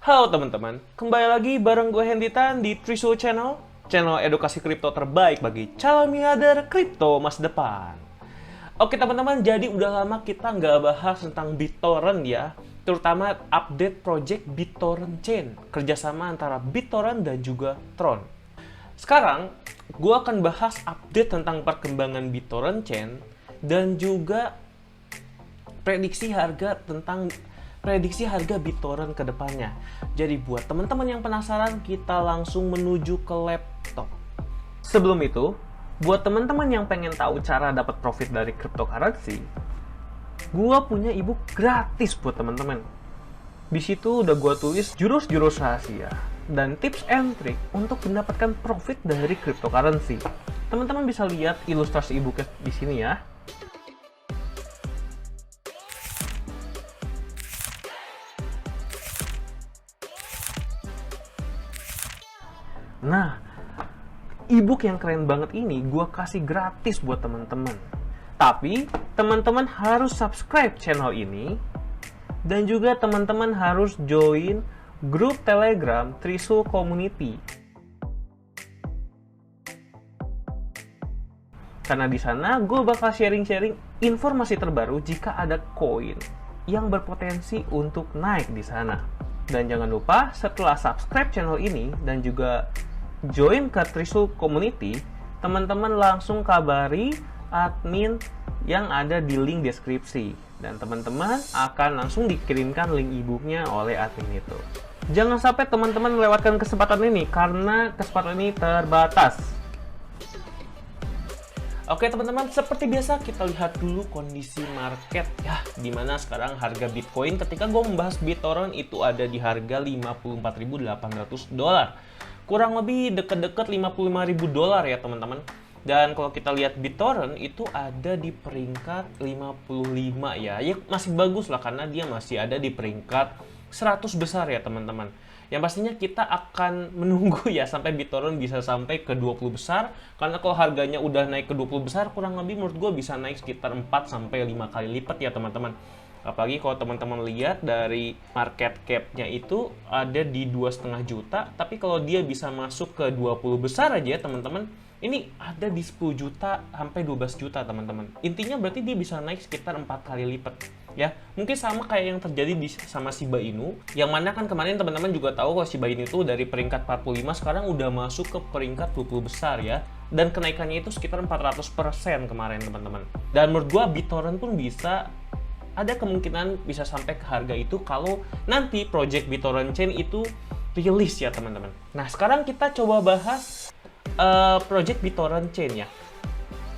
Halo teman-teman, kembali lagi bareng gue Henditan di Trisul Channel, channel edukasi kripto terbaik bagi calon miliarder kripto masa depan. Oke teman-teman, jadi udah lama kita nggak bahas tentang BitTorrent ya, terutama update project BitTorrent Chain, kerjasama antara BitTorrent dan juga Tron. Sekarang, gue akan bahas update tentang perkembangan BitTorrent Chain dan juga prediksi harga BitTorrent ke depannya. Jadi buat teman-teman yang penasaran, kita langsung menuju ke laptop. Sebelum itu, buat teman-teman yang pengen tahu cara dapat profit dari cryptocurrency, gua punya ebook gratis buat teman-teman. Di situ udah gua tulis jurus-jurus rahasia dan tips and trick untuk mendapatkan profit dari cryptocurrency. Teman-teman bisa lihat ilustrasi ebooknya di sini ya. Nah, ebook yang keren banget ini gue kasih gratis buat teman-teman. Tapi, teman-teman harus subscribe channel ini. Dan juga teman-teman harus join grup Telegram Trisul Community. Karena di sana gue bakal sharing-sharing informasi terbaru jika ada koin yang berpotensi untuk naik di sana. Dan jangan lupa setelah subscribe channel ini dan juga join ke Trisul Community, teman-teman langsung kabari admin yang ada di link deskripsi. Dan teman-teman akan langsung dikirimkan link e-booknya oleh admin itu. Jangan sampai teman-teman melewatkan kesempatan ini, karena kesempatan ini terbatas. Oke teman-teman, seperti biasa kita lihat dulu kondisi market ya, dimana sekarang harga Bitcoin ketika gue membahas BitTorrent itu ada di harga $54.800. Kurang lebih deket-deket $55.000 ya teman-teman. Dan kalau kita lihat BitTorrent itu ada di peringkat 55 ya. Ya masih bagus lah karena dia masih ada di peringkat 100 besar ya teman-teman. Yang pastinya kita akan menunggu ya sampai BitTorrent bisa sampai ke 20 besar. Karena kalau harganya udah naik ke 20 besar, kurang lebih menurut gue bisa naik sekitar 4-5 kali lipat ya teman-teman. Apalagi kalau teman-teman lihat dari market cap-nya itu ada di 2,5 juta. Tapi kalau dia bisa masuk ke 20 besar aja ya teman-teman, ini ada di 10 juta sampai 12 juta teman-teman. Intinya berarti dia bisa naik sekitar 4 kali lipat. Ya, mungkin sama kayak yang terjadi sama Shiba Inu, yang mana kan kemarin teman-teman juga tahu kalau Shiba Inu itu dari peringkat 45 sekarang udah masuk ke peringkat 20 besar ya. Dan kenaikannya itu sekitar 400% kemarin teman-teman. Dan menurut gua BitTorrent pun ada kemungkinan bisa sampai ke harga itu kalau nanti project BitTorrent Chain itu rilis ya teman-teman. Nah sekarang kita coba bahas project BitTorrent Chain ya.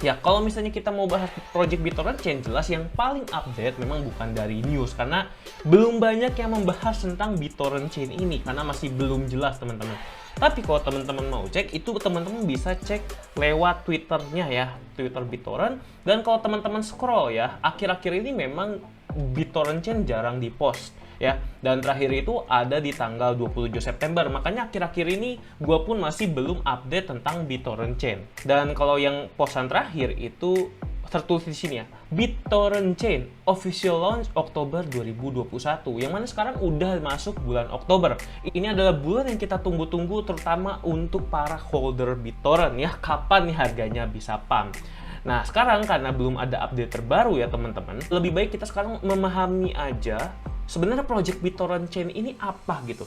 Ya, kalau misalnya kita mau bahas project BitTorrent Chain, jelas yang paling update memang bukan dari news, karena belum banyak yang membahas tentang BitTorrent Chain ini, karena masih belum jelas teman-teman. Tapi kalau teman-teman mau cek, itu teman-teman bisa cek lewat Twitternya ya, Twitter BitTorrent. Dan kalau teman-teman scroll ya, akhir-akhir ini memang BitTorrent Chain jarang dipost. Ya, dan terakhir itu ada di tanggal 27 September. Makanya akhir-akhir ini gue pun masih belum update tentang BitTorrent Chain. Dan kalau yang postan terakhir itu tertulis di sini ya, BitTorrent Chain official launch Oktober 2021. Yang mana sekarang udah masuk bulan Oktober. Ini adalah bulan yang kita tunggu-tunggu terutama untuk para holder BitTorrent ya. Kapan nih harganya bisa pump? Nah, sekarang karena belum ada update terbaru ya teman-teman, lebih baik kita sekarang memahami aja sebenarnya project BitTorrent Chain ini apa gitu.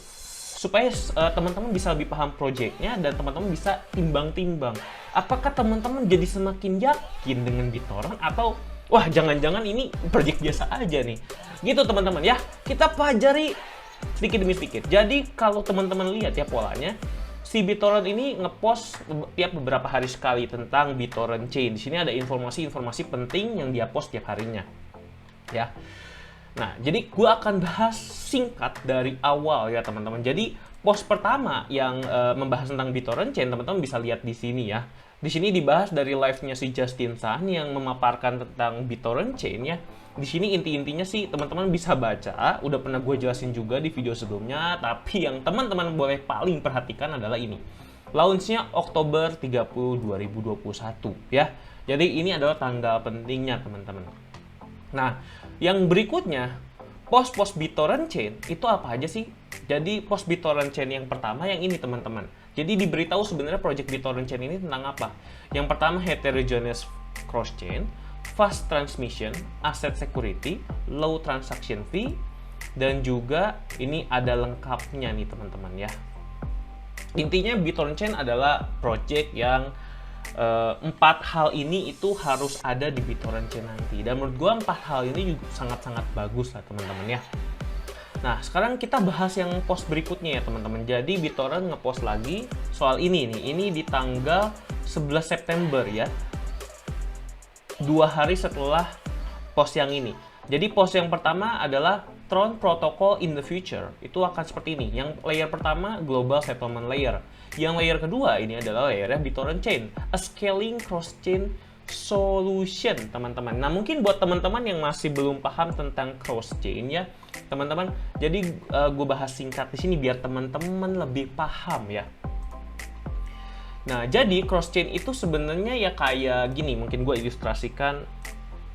Supaya teman-teman bisa lebih paham projectnya dan teman-teman bisa timbang-timbang. Apakah teman-teman jadi semakin yakin dengan BitTorrent atau wah jangan-jangan ini project biasa aja nih. Gitu teman-teman ya, kita pelajari sedikit demi sedikit. Jadi kalau teman-teman lihat ya polanya, si BitTorrent ini ngepost tiap beberapa hari sekali tentang BitTorrent Chain. Di sini ada informasi-informasi penting yang dia post tiap harinya. Ya. Nah, jadi gue akan bahas singkat dari awal ya teman-teman. Jadi post pertama yang membahas tentang BitTorrent Chain, teman-teman bisa lihat di sini ya. Di sini dibahas dari live-nya si Justin Sun yang memaparkan tentang BitTorrent Chain ya. Di sini inti-intinya sih teman-teman bisa baca, udah pernah gue jelasin juga di video sebelumnya, tapi yang teman-teman boleh paling perhatikan adalah ini. Launch-nya Oktober 30, 2021 ya. Jadi ini adalah tanggal pentingnya teman-teman. Nah, yang berikutnya Pos-pos BitTorrent chain itu apa aja sih? Jadi pos BitTorrent chain yang pertama yang ini teman-teman. Jadi diberitahu sebenarnya project BitTorrent chain ini tentang apa? Yang pertama heterogeneous cross chain, fast transmission, asset security, low transaction fee, dan juga ini ada lengkapnya nih teman-teman ya. Intinya BitTorrent chain adalah project yang 4 hal ini itu harus ada di BitTorrent chain nanti. Dan menurut gue 4 hal ini juga sangat-sangat bagus lah teman-teman ya. Nah, sekarang kita bahas yang post berikutnya ya teman-teman. Jadi BitTorrent ngepost lagi soal ini nih. Ini di tanggal 11 September ya. 2 hari setelah post yang ini. Jadi post yang pertama adalah Tron Protocol in the future. Itu akan seperti ini. Yang layer pertama Global Settlement Layer. Yang layer kedua ini adalah layernya BitTorrent Chain, a scaling cross-chain solution, teman-teman. Nah, mungkin buat teman-teman yang masih belum paham tentang cross-chain ya, teman-teman. Jadi gue bahas singkat di sini biar teman-teman lebih paham ya. Nah, jadi cross-chain itu sebenarnya ya kayak gini, mungkin gue ilustrasikan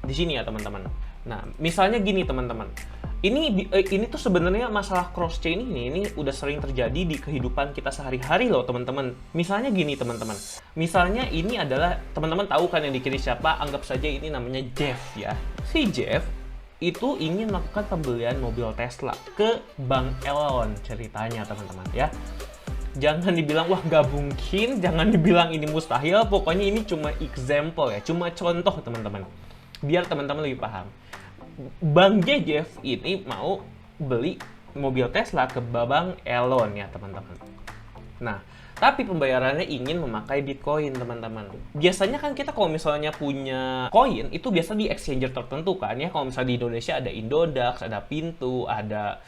di sini ya, teman-teman. Nah, misalnya gini, teman-teman. Ini tuh sebenarnya masalah cross chain ini udah sering terjadi di kehidupan kita sehari-hari loh teman-teman. Misalnya gini teman-teman. Misalnya ini adalah teman-teman tahu kan yang dikirim siapa? Anggap saja ini namanya Jeff ya. Si Jeff itu ingin melakukan pembelian mobil Tesla ke Bank Elon ceritanya teman-teman ya. Jangan dibilang wah nggak mungkin, jangan dibilang ini mustahil. Pokoknya ini cuma example ya, cuma contoh teman-teman. Biar teman-teman lebih paham. Bang Jeff ini mau beli mobil Tesla ke Bank Elon ya teman-teman. Nah, tapi pembayarannya ingin memakai Bitcoin teman-teman. Biasanya kan kita kalau misalnya punya koin itu biasa di exchanger tertentu kan ya. Kalau misalnya di Indonesia ada Indodax, ada Pintu, ada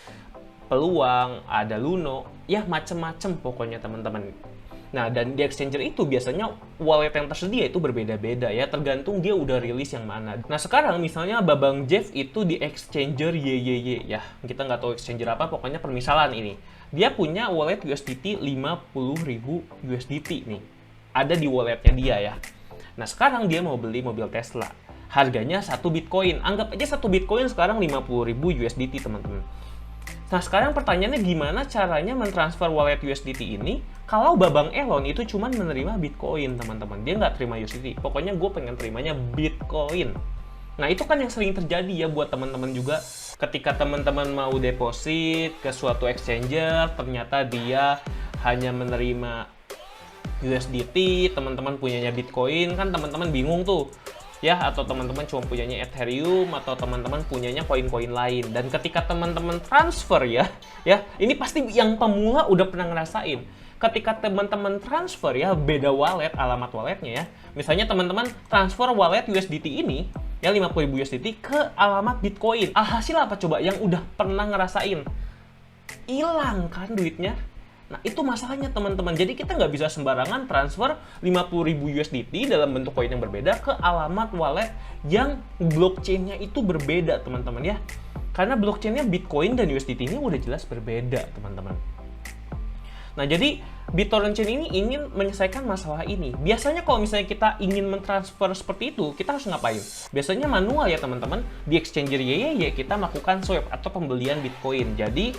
Peluang, ada Luno, ya macem-macem pokoknya teman-teman. Nah, dan di exchanger itu biasanya wallet yang tersedia itu berbeda-beda ya, tergantung dia udah rilis yang mana. Nah, sekarang misalnya Babang Jeff itu di exchanger YYY ya. Kita nggak tahu exchanger apa, pokoknya permisalan ini. Dia punya wallet USDT 50.000 USDT nih. Ada di walletnya dia ya. Nah, sekarang dia mau beli mobil Tesla. Harganya 1 Bitcoin. Anggap aja 1 Bitcoin sekarang 50.000 USDT, teman-teman. Nah, sekarang pertanyaannya gimana caranya mentransfer wallet USDT ini kalau Babang Elon itu cuma menerima Bitcoin, teman-teman. Dia nggak terima USDT. Pokoknya gue pengen terimanya Bitcoin. Nah, itu kan yang sering terjadi ya buat teman-teman juga. Ketika teman-teman mau deposit ke suatu exchanger, ternyata dia hanya menerima USDT, teman-teman punyanya Bitcoin, kan teman-teman bingung tuh. Ya, atau teman-teman cuma punyanya Ethereum, atau teman-teman punyanya koin-koin lain. Dan ketika teman-teman transfer ya, ini pasti yang pemula udah pernah ngerasain. Ketika teman-teman transfer ya, beda wallet, alamat walletnya ya. Misalnya teman-teman transfer wallet USDT ini, ya 50.000 USDT ke alamat Bitcoin. Alhasil apa coba yang udah pernah ngerasain? Hilang kan duitnya? Nah, itu masalahnya teman-teman. Jadi kita nggak bisa sembarangan transfer 50.000 USDT dalam bentuk koin yang berbeda ke alamat wallet yang blockchain-nya itu berbeda, teman-teman ya. Karena blockchain-nya Bitcoin dan USDT ini udah jelas berbeda, teman-teman. Nah, jadi BitTorrent Chain ini ingin menyelesaikan masalah ini. Biasanya kalau misalnya kita ingin mentransfer seperti itu, kita harus ngapain? Biasanya manual ya, teman-teman. Di exchanger YYY kita melakukan swap atau pembelian Bitcoin. Jadi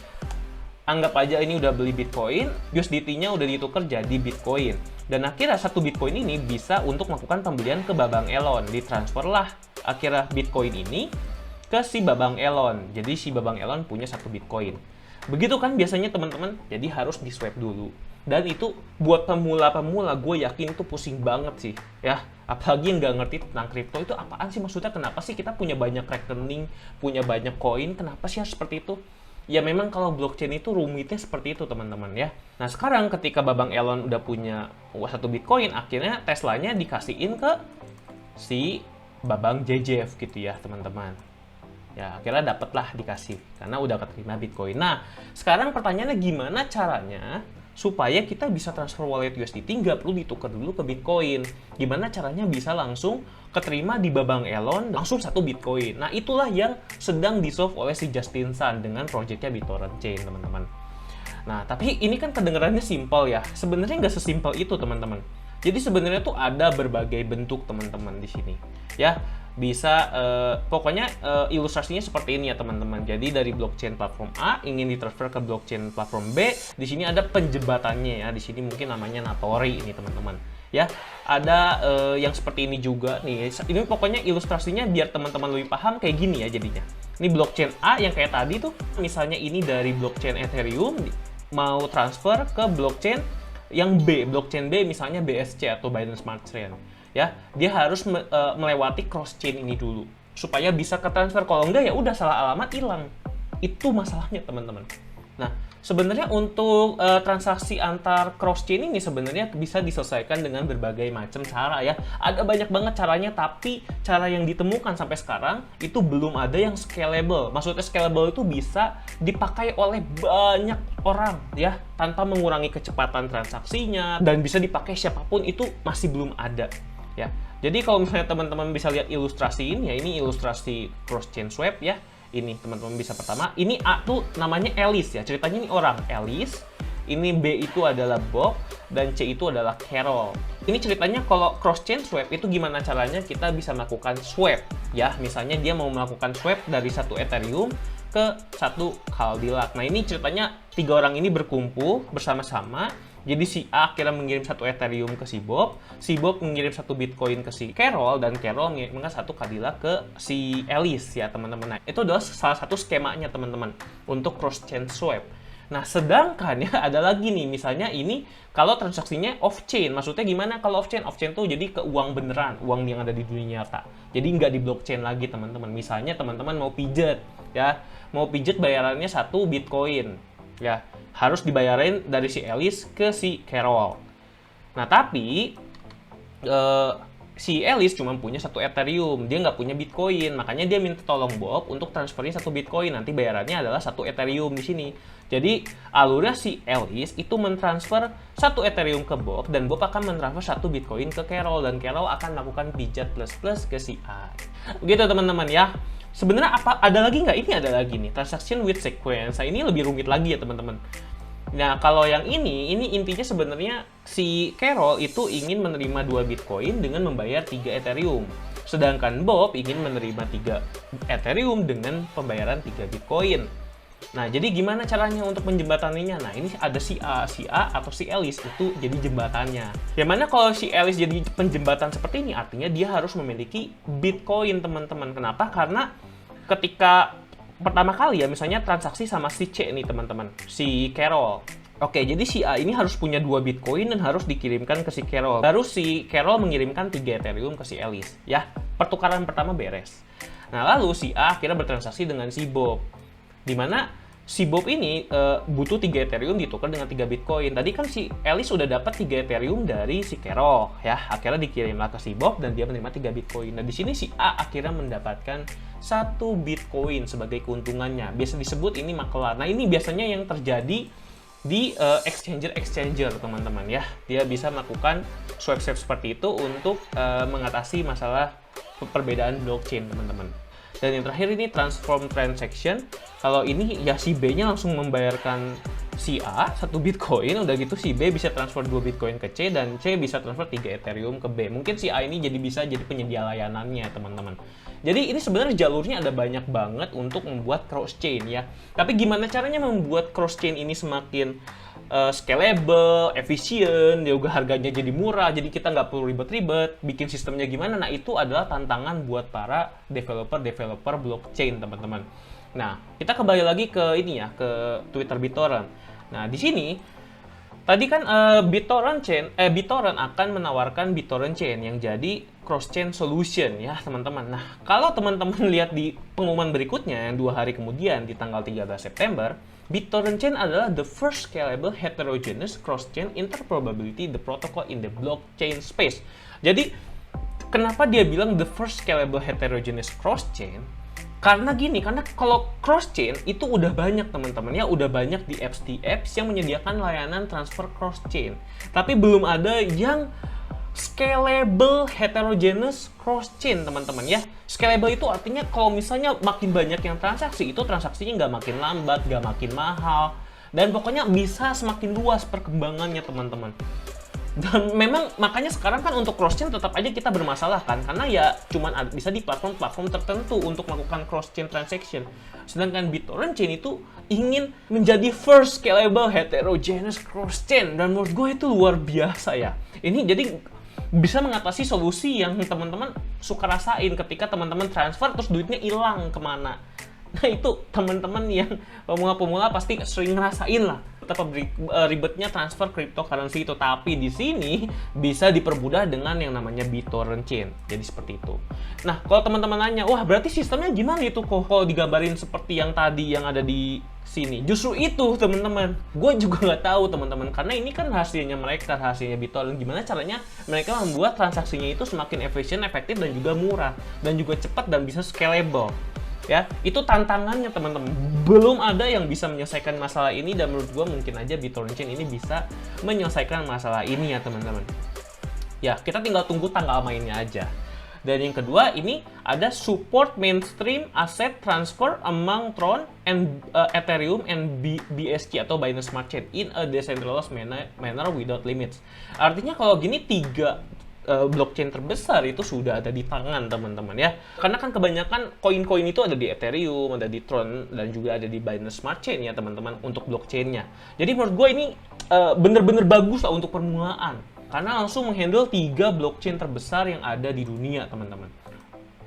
anggap aja ini udah beli Bitcoin, USDT-nya udah ditukar jadi Bitcoin. Dan akhirnya 1 Bitcoin ini bisa untuk melakukan pembelian ke Babang Elon. Ditransferlah akhirnya Bitcoin ini ke si Babang Elon. Jadi si Babang Elon punya 1 Bitcoin. Begitu kan biasanya teman-teman, jadi harus di-swap dulu. Dan itu buat pemula-pemula, gue yakin itu pusing banget sih. Ya, apalagi yang nggak ngerti tentang kripto itu apaan sih maksudnya, kenapa sih kita punya banyak rekening, punya banyak koin, kenapa sih harus seperti itu? Ya memang kalau blockchain itu rumitnya seperti itu teman-teman ya. Nah sekarang ketika Babang Elon udah punya 1 Bitcoin, akhirnya Teslanya dikasihin ke si Babang JJF gitu ya teman-teman. Ya akhirnya dapatlah dikasih karena udah keterima Bitcoin. Nah sekarang pertanyaannya gimana caranya supaya kita bisa transfer wallet USDT nggak perlu ditukar dulu ke Bitcoin. Gimana caranya bisa langsung keterima di Babang Elon langsung 1 Bitcoin. Nah itulah yang sedang di-solve oleh si Justin Sun dengan projectnya BitTorrent Chain teman-teman. Nah tapi ini kan kedengarannya simpel ya. Sebenarnya nggak sesimpel itu teman-teman. Jadi sebenarnya tuh ada berbagai bentuk teman-teman di sini. Ya bisa pokoknya ilustrasinya seperti ini ya teman-teman. Jadi dari blockchain platform A ingin ditransfer ke blockchain platform B, di sini ada penjembatannya ya. Di sini mungkin namanya Natori ini teman-teman. Ya, ada yang seperti ini juga nih. Ini pokoknya ilustrasinya biar teman-teman lebih paham kayak gini ya jadinya. Ini blockchain A yang kayak tadi tuh, misalnya ini dari blockchain Ethereum mau transfer ke blockchain yang B, blockchain B misalnya BSC atau Binance Smart Chain, ya dia harus melewati cross chain ini dulu supaya bisa ke transfer. Kalau enggak ya udah salah alamat hilang. Itu masalahnya teman-teman. Nah, sebenarnya untuk transaksi antar cross chain ini sebenarnya bisa diselesaikan dengan berbagai macam cara ya. Ada banyak banget caranya, tapi cara yang ditemukan sampai sekarang itu belum ada yang scalable. Maksudnya scalable itu bisa dipakai oleh banyak orang ya, tanpa mengurangi kecepatan transaksinya, dan bisa dipakai siapapun, itu masih belum ada ya. Jadi kalau misalnya teman-teman bisa lihat ilustrasi ini ya, ini ilustrasi cross chain swap ya. Ini teman-teman bisa pertama, ini A tuh namanya Alice ya, ceritanya ini orang Alice, ini B itu adalah Bob, dan C itu adalah Carol. Ini ceritanya kalau cross chain swap itu gimana caranya kita bisa melakukan swap ya. Misalnya dia mau melakukan swap dari satu Ethereum ke satu Cadillac. Nah, ini ceritanya tiga orang ini berkumpul bersama-sama. Jadi si A akhirnya mengirim satu Ethereum ke si Bob mengirim satu Bitcoin ke si Carol, dan Carol mengirimkan satu Cadillac ke si Alice ya teman-teman. Nah, itu adalah salah satu skemanya teman-teman untuk cross chain swap. Nah, sedangkan ya ada lagi nih, misalnya ini kalau transaksinya off chain. Maksudnya gimana kalau off chain? Off chain tuh jadi ke uang beneran, uang yang ada di dunia nyata. Jadi nggak di blockchain lagi teman-teman. Misalnya teman-teman mau pijet ya, mau pijet bayarannya satu Bitcoin ya, harus dibayarin dari si Alice ke si Carol. Nah, tapi si Alice cuma punya satu Ethereum, dia nggak punya Bitcoin, makanya dia minta tolong Bob untuk transferin satu Bitcoin. Nanti bayarannya adalah satu Ethereum di sini. Jadi alurnya si Alice itu mentransfer satu Ethereum ke Bob, dan Bob akan mentransfer satu Bitcoin ke Carol, dan Carol akan melakukan pijat plus ke si A. Begitu teman-teman ya. Sebenarnya apa ada lagi nggak? Ini ada lagi nih, transaction with sequence. Nah, ini lebih rumit lagi ya teman-teman. Nah, kalau yang ini intinya sebenarnya si Carol itu ingin menerima 2 Bitcoin dengan membayar 3 Ethereum. Sedangkan Bob ingin menerima 3 Ethereum dengan pembayaran 3 Bitcoin. Nah, jadi gimana caranya untuk menjembataninya? Nah, ini ada si A atau si Alice itu jadi jembatannya. Yang mana kalau si Alice jadi penjembatan seperti ini, artinya dia harus memiliki Bitcoin, teman-teman. Kenapa? Karena ketika pertama kali ya, misalnya transaksi sama si C nih, teman-teman, si Carol. Oke, jadi si A ini harus punya 2 Bitcoin dan harus dikirimkan ke si Carol. Baru si Carol mengirimkan 3 Ethereum ke si Alice. Ya, pertukaran pertama beres. Nah, lalu si A akhirnya bertransaksi dengan si Bob. Dimana si Bob ini butuh 3 Ethereum ditukar dengan 3 Bitcoin. Tadi kan si Alice sudah dapat 3 Ethereum dari si Carol ya. Akhirnya dikirimlah ke si Bob dan dia menerima 3 Bitcoin. Nah, di sini si A akhirnya mendapatkan 1 Bitcoin sebagai keuntungannya. Biasa disebut ini makelar. Nah, ini biasanya yang terjadi di exchanger teman-teman ya. Dia bisa melakukan swap-swap seperti itu untuk mengatasi masalah perbedaan blockchain, teman-teman. Dan yang terakhir ini transform transaction. Kalau ini ya si B-nya langsung membayarkan si A 1 Bitcoin, udah gitu si B bisa transfer 2 Bitcoin ke C, dan C bisa transfer 3 Ethereum ke B. Mungkin si A ini bisa jadi penyedia layanannya, teman-teman. Jadi ini sebenarnya jalurnya ada banyak banget untuk membuat cross chain ya. Tapi gimana caranya membuat cross chain ini semakin scalable, efisien, juga harganya jadi murah, jadi kita nggak perlu ribet-ribet bikin sistemnya gimana. Nah, itu adalah tantangan buat para developer blockchain, teman-teman. Nah, kita kembali lagi ke ini ya, ke Twitter BitTorrent. Nah, di sini tadi kan BitTorrent akan menawarkan BitTorrent Chain yang jadi cross chain solution ya, teman-teman. Nah, kalau teman-teman lihat di pengumuman berikutnya yang 2 hari kemudian di tanggal 13 September, BitTorrent Chain adalah the first scalable heterogeneous cross-chain interoperability the protocol in the blockchain space. Jadi, kenapa dia bilang the first scalable heterogeneous cross-chain? Karena gini, karena kalau cross-chain itu udah banyak, teman-teman ya, udah banyak di apps yang menyediakan layanan transfer cross-chain. Tapi belum ada yang scalable heterogeneous cross-chain, teman-teman ya. Scalable itu artinya kalau misalnya makin banyak yang transaksi, itu transaksinya nggak makin lambat, nggak makin mahal, dan pokoknya bisa semakin luas perkembangannya, teman-teman. Dan memang makanya sekarang kan untuk cross chain tetap aja kita bermasalah kan, karena ya cuman bisa di platform-platform tertentu untuk melakukan cross chain transaction. Sedangkan BitTorrent chain itu ingin menjadi first scalable heterogeneous cross chain, dan menurut gue itu luar biasa ya. Ini jadi bisa mengatasi solusi yang teman-teman suka rasain ketika teman-teman transfer terus duitnya hilang kemana. Nah itu teman-teman yang pemula-pemula pasti sering ngerasain lah betapa ribetnya transfer cryptocurrency itu. Tapi di sini bisa dipermudah dengan yang namanya BitTorrent chain. Jadi seperti itu. Nah kalau teman-teman nanya, wah berarti sistemnya gimana itu kok kalau digambarin seperti yang tadi yang ada di sini? Justru itu teman-teman, gue juga nggak tahu teman-teman, karena ini kan hasilnya mereka, hasilnya BitTorrent. Gimana caranya mereka membuat transaksinya itu semakin efisien, efektif, dan juga murah, dan juga cepat dan bisa scalable. Ya, itu tantangannya teman-teman. Belum ada yang bisa menyelesaikan masalah ini, dan menurut gue mungkin aja BitTorrent chain ini bisa menyelesaikan masalah ini ya teman-teman. Ya, kita tinggal tunggu tanggal mainnya aja. Dan yang kedua, ini ada support mainstream asset transfer among Tron and Ethereum and BSC atau Binance Smart Chain in a decentralized manner without limits. Artinya kalau gini 3 blockchain terbesar itu sudah ada di tangan teman-teman ya. Karena kan kebanyakan koin-koin itu ada di Ethereum, ada di Tron, dan juga ada di Binance Smart Chain ya teman-teman untuk blockchainnya. Jadi menurut gue ini bener-bener bagus lah untuk permulaan, karena langsung menghandle 3 blockchain terbesar yang ada di dunia teman-teman.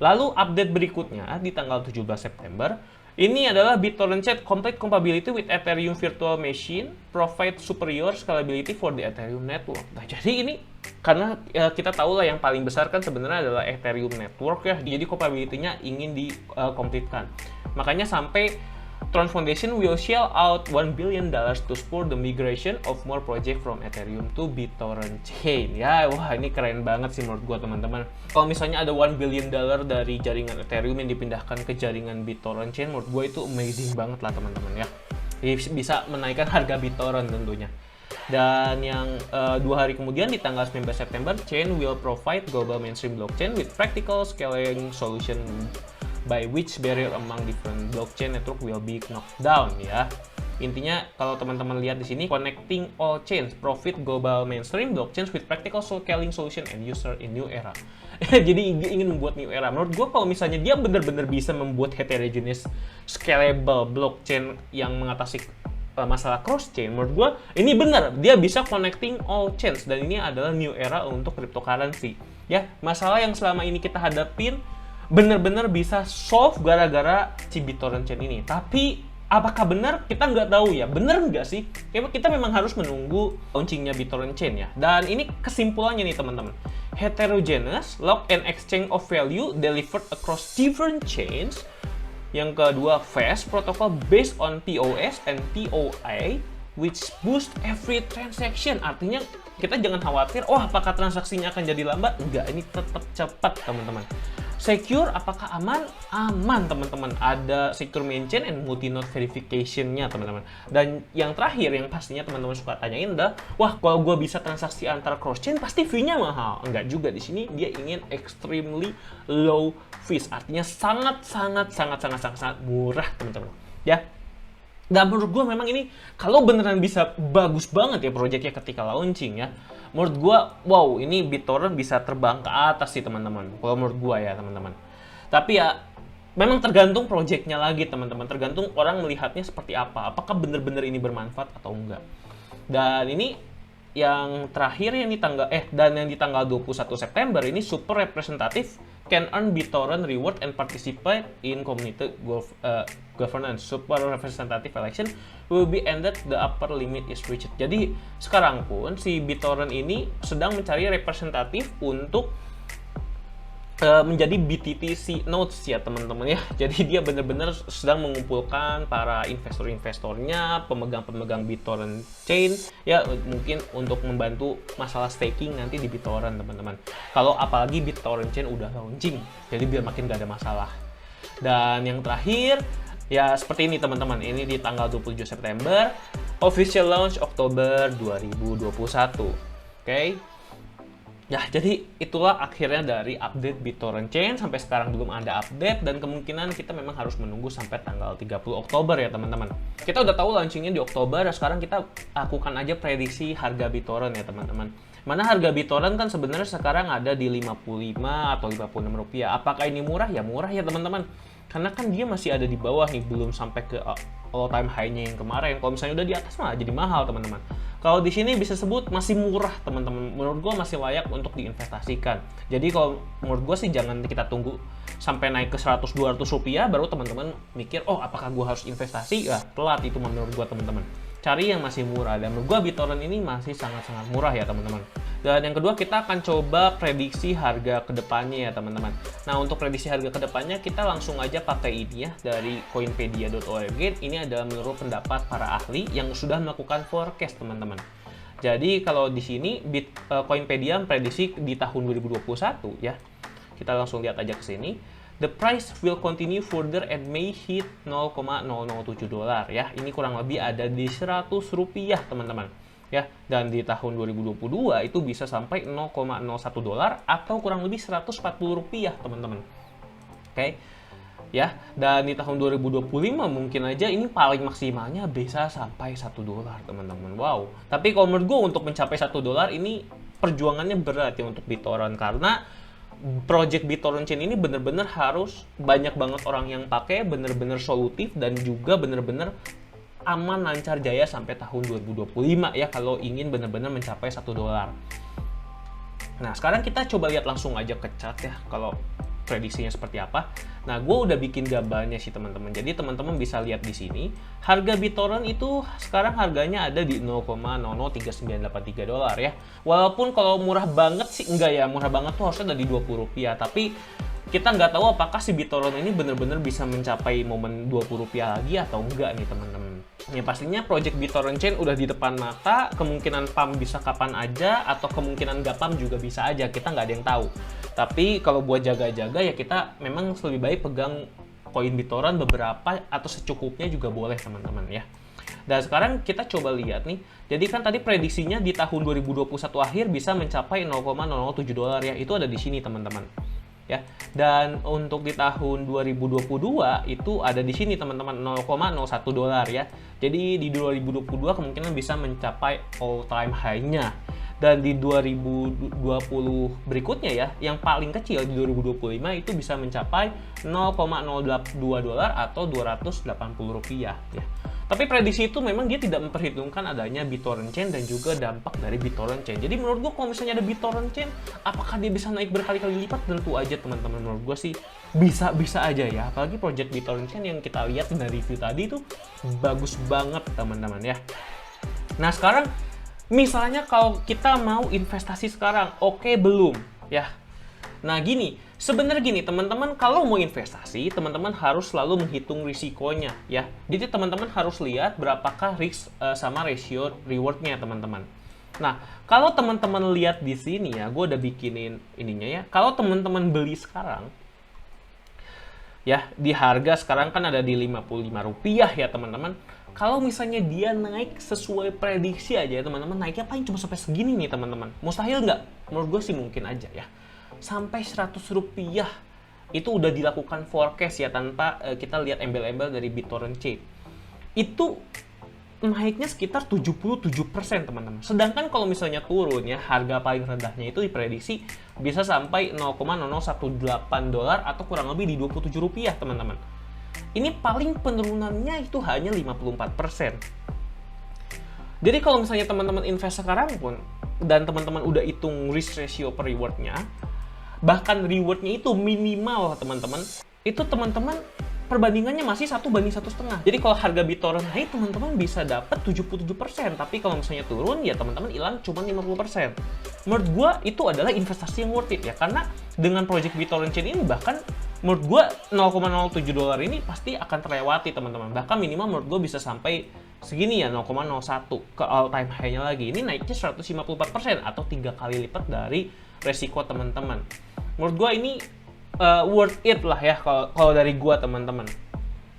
Lalu update berikutnya di tanggal 17 September, ini adalah BitTorrent chain complete compatibility with Ethereum Virtual Machine, provide superior scalability for the Ethereum network. Nah, jadi ini karena kita tahu lah yang paling besar kan sebenarnya adalah Ethereum network ya, jadi compatibility-nya ingin di-completekan. Makanya sampai Tron Foundation will shell out $1 billion to support the migration of more project from Ethereum to BitTorrent chain. Ya, wah ini keren banget sih menurut gua teman-teman. Kalau misalnya ada $1 billion dari jaringan Ethereum yang dipindahkan ke jaringan BitTorrent chain, menurut gua itu amazing banget lah teman-teman ya. Jadi bisa menaikkan harga BitTorrent tentunya. Dan yang 2 hari kemudian di tanggal 19 September, chain will provide global mainstream blockchain with practical scaling solution by which barrier among different blockchain network will be knocked down ya. Intinya kalau teman-teman lihat di sini, connecting all chains, profit global mainstream blockchains with practical scaling solution and user in new era. Jadi ingin membuat new era. Menurut gue kalau misalnya dia benar-benar bisa membuat heterogeneous scalable blockchain yang mengatasi masalah cross chain, menurut gue ini benar, dia bisa connecting all chains, dan ini adalah new era untuk cryptocurrency ya. Masalah yang selama ini kita hadapin benar-benar bisa solve gara-gara si BitTorrent chain ini. Tapi apakah benar? Kita nggak tahu ya. Benar nggak sih? Kita memang harus menunggu launchingnya BitTorrent chain ya. Dan ini kesimpulannya nih teman-teman. Heterogeneous lock and exchange of value delivered across different chains. Yang kedua, fast protocol based on POS and POI which boost every transaction. Artinya kita jangan khawatir, oh apakah transaksinya akan jadi lambat? Enggak, ini tetap cepat teman-teman. Secure, apakah aman? Aman teman-teman. Ada secure main chain and multi-node verification-nya teman-teman. Dan yang terakhir yang pastinya teman-teman suka tanyain adalah, wah kalau gue bisa transaksi antar cross chain pasti fee-nya mahal. Enggak juga, di sini dia ingin extremely low fees. Artinya sangat murah teman-teman. Ya. Dan menurut gue memang ini kalau beneran bisa bagus banget ya proyeknya ketika launching ya. Menurut gue, wow, ini BitTorrent bisa terbang ke atas sih teman-teman. Kalau menurut gue ya teman-teman. Tapi ya memang tergantung proyeknya lagi teman-teman. Tergantung orang melihatnya seperti apa. Apakah bener-bener ini bermanfaat atau enggak. Dan ini yang terakhir yang di tanggal 21 September ini super representatif can earn BitTorrent reward and participate in community governance. Super representative election will be ended, the upper limit is reached. Jadi sekarang pun si BitTorrent ini sedang mencari representatif untuk menjadi BTTC nodes ya teman-teman ya. Jadi dia benar-benar sedang mengumpulkan para investor-investornya, pemegang-pemegang BitTorrent chain ya, mungkin untuk membantu masalah staking nanti di BitTorrent teman-teman. Kalau apalagi BitTorrent chain udah launching, jadi biar makin gak ada masalah. Dan yang terakhir ya seperti ini teman-teman, ini di tanggal 27 September, official launch Oktober 2021. Oke. Ya, jadi itulah akhirnya dari update BitTorrent chain. Sampai sekarang belum ada update, dan kemungkinan kita memang harus menunggu sampai tanggal 30 Oktober ya teman-teman. Kita udah tahu launchingnya di Oktober, dan sekarang kita lakukan aja prediksi harga BitTorrent ya teman-teman. Mana harga BitTorrent kan sebenarnya sekarang ada di 55 atau 56 rupiah. Apakah ini murah? Ya murah ya teman-teman. Karena kan dia masih ada di bawah nih, belum sampai ke all time high-nya yang kemarin. Kalau misalnya udah di atas mah jadi mahal teman-teman. Kalau di sini bisa sebut masih murah teman-teman. Menurut gue masih layak untuk diinvestasikan. Jadi kalau menurut gue sih jangan kita tunggu sampai naik ke 100-200 rupiah baru teman-teman mikir, oh apakah gue harus investasi? Ya telat itu menurut gue teman-teman. Cari yang masih murah, dan menurut gue BitTorrent ini masih sangat-sangat murah ya teman-teman. Dan yang kedua, kita akan coba prediksi harga kedepannya ya teman-teman. Nah, untuk prediksi harga kedepannya kita langsung aja pakai ini ya, dari coinpedia.org. Ini adalah menurut pendapat para ahli yang sudah melakukan forecast teman-teman. Jadi kalau di sini Coinpedia memprediksi di tahun 2021 ya. Kita langsung lihat aja ke sini. The price will continue further and may hit 0,007 dolar ya. Ini kurang lebih ada di 100 rupiah teman-teman. Ya, dan di tahun 2022 itu bisa sampai 0,01 dolar atau kurang lebih 140 rupiah teman-teman. Oke. Ya, dan di tahun 2025 mungkin aja ini paling maksimalnya bisa sampai 1 dolar teman-teman. Wow. Tapi kalau menurut gue untuk mencapai 1 dolar ini perjuangannya berat ya untuk BitTorrent, karena project BitTorrent Chain ini bener-bener harus banyak banget orang yang pakai, bener-bener solutif, dan juga bener-bener aman lancar jaya sampai tahun 2025 ya kalau ingin bener-bener mencapai 1 dolar. Nah, sekarang kita coba lihat langsung aja ke chart ya, kalau prediksinya seperti apa. Nah, gue udah bikin gambarnya sih teman-teman. Jadi teman-teman bisa lihat di sini, harga BitTorrent itu sekarang harganya ada di 0,003983 dolar ya. Walaupun kalau murah banget sih enggak ya, murah banget tuh harusnya ada di 20 rupiah. Tapi kita nggak tahu apakah si BitTorrent ini bener-bener bisa mencapai momen 20 rupiah lagi atau enggak nih teman-teman. Ya pastinya project BitTorrent Chain udah di depan mata, kemungkinan pump bisa kapan aja, atau kemungkinan nggak pump juga bisa aja, kita nggak ada yang tahu. Tapi kalau buat jaga-jaga ya kita memang lebih baik pegang koin BitTorrent beberapa atau secukupnya juga boleh teman-teman ya. Dan sekarang kita coba lihat nih, jadi kan tadi prediksinya di tahun 2021 akhir bisa mencapai 0,007 dolar ya, itu ada di sini teman-teman. Ya, dan untuk di tahun 2022 itu ada di sini teman-teman 0,01 dolar ya. Jadi di 2022 kemungkinan bisa mencapai all time high-nya. Dan di 2020 berikutnya ya, yang paling kecil di 2025 itu bisa mencapai 0,002 dolar atau 280 rupiah ya. Tapi prediksi itu memang dia tidak memperhitungkan adanya BitTorrent Chain dan juga dampak dari BitTorrent Chain. Jadi menurut gue kalau misalnya ada BitTorrent Chain, apakah dia bisa naik berkali-kali lipat? Tentu aja teman-teman, menurut gue sih bisa aja ya. Apalagi project BitTorrent Chain yang kita lihat dari review tadi itu bagus banget teman-teman ya. Nah sekarang misalnya kalau kita mau investasi sekarang, oke belum ya. Nah gini, sebenarnya gini teman-teman, kalau mau investasi teman-teman harus selalu menghitung risikonya ya. Jadi teman-teman harus lihat berapakah risk sama ratio rewardnya teman-teman. Nah kalau teman-teman lihat di sini ya, gue udah bikinin ininya ya. Kalau teman-teman beli sekarang ya, di harga sekarang kan ada di 55 rupiah ya teman-teman. Kalau misalnya dia naik sesuai prediksi aja ya teman-teman, naiknya paling cuma sampai segini nih teman-teman. Mustahil nggak? Menurut gue sih mungkin aja ya. Sampai 100 rupiah itu udah dilakukan forecast ya, tanpa kita lihat embel-embel dari BitTorrent Chain. Itu naiknya sekitar 77% teman-teman. Sedangkan kalau misalnya turun ya, harga paling rendahnya itu diprediksi bisa sampai 0,0018 dolar atau kurang lebih di 27 rupiah teman-teman. Ini paling penurunannya itu hanya 54%. Jadi kalau misalnya teman-teman invest sekarang pun dan teman-teman udah hitung risk ratio per rewardnya, bahkan rewardnya itu minimal teman-teman, itu teman-teman perbandingannya masih 1:1,5. Jadi kalau harga BitTorrent naik teman-teman bisa dapat 77%, tapi kalau misalnya turun ya teman-teman hilang cuma 50%. Menurut gua itu adalah investasi yang worth it ya, karena dengan project BitTorrent Chain ini bahkan menurut gua 0,07 dolar ini pasti akan terlewati teman-teman. Bahkan minimal menurut gua bisa sampai segini ya, 0,01 ke all time high-nya lagi. Ini naiknya 154% atau 3 kali lipat dari resiko teman-teman. Menurut gua ini worth it lah ya kalau dari gua teman-teman.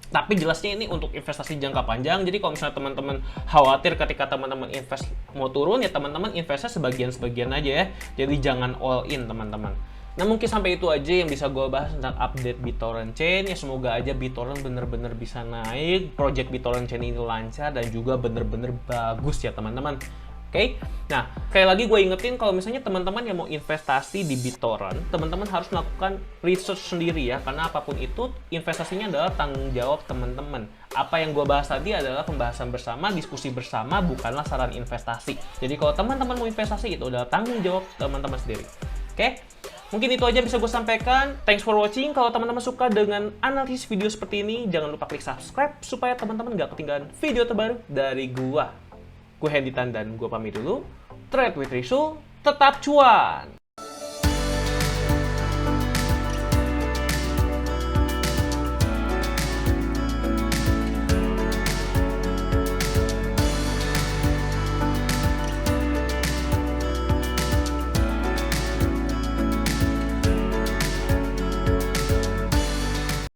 Tapi jelasnya ini untuk investasi jangka panjang. Jadi kalau misalnya teman-teman khawatir ketika teman-teman invest mau turun ya teman-teman investnya sebagian-sebagian aja ya. Jadi jangan all in teman-teman. Nah mungkin sampai itu aja yang bisa gue bahas tentang update BitTorrent Chain. Ya semoga aja BitTorrent bener-bener bisa naik, project BitTorrent Chain ini lancar dan juga bener-bener bagus ya teman-teman. Oke, nah sekali lagi gue ingetin kalau misalnya teman-teman yang mau investasi di BitTorrent, teman-teman harus melakukan research sendiri ya, karena apapun itu investasinya adalah tanggung jawab teman-teman. Apa yang gue bahas tadi adalah pembahasan bersama, diskusi bersama, bukanlah saran investasi. Jadi kalau teman-teman mau investasi itu adalah tanggung jawab teman-teman sendiri. Oke, mungkin itu aja bisa gue sampaikan. Thanks for watching. Kalau teman-teman suka dengan analisis video seperti ini, jangan lupa klik subscribe supaya teman-teman gak ketinggalan video terbaru dari gue. Gue Hendy Tan dan gue pamit dulu. Trade with Risul, tetap cuan!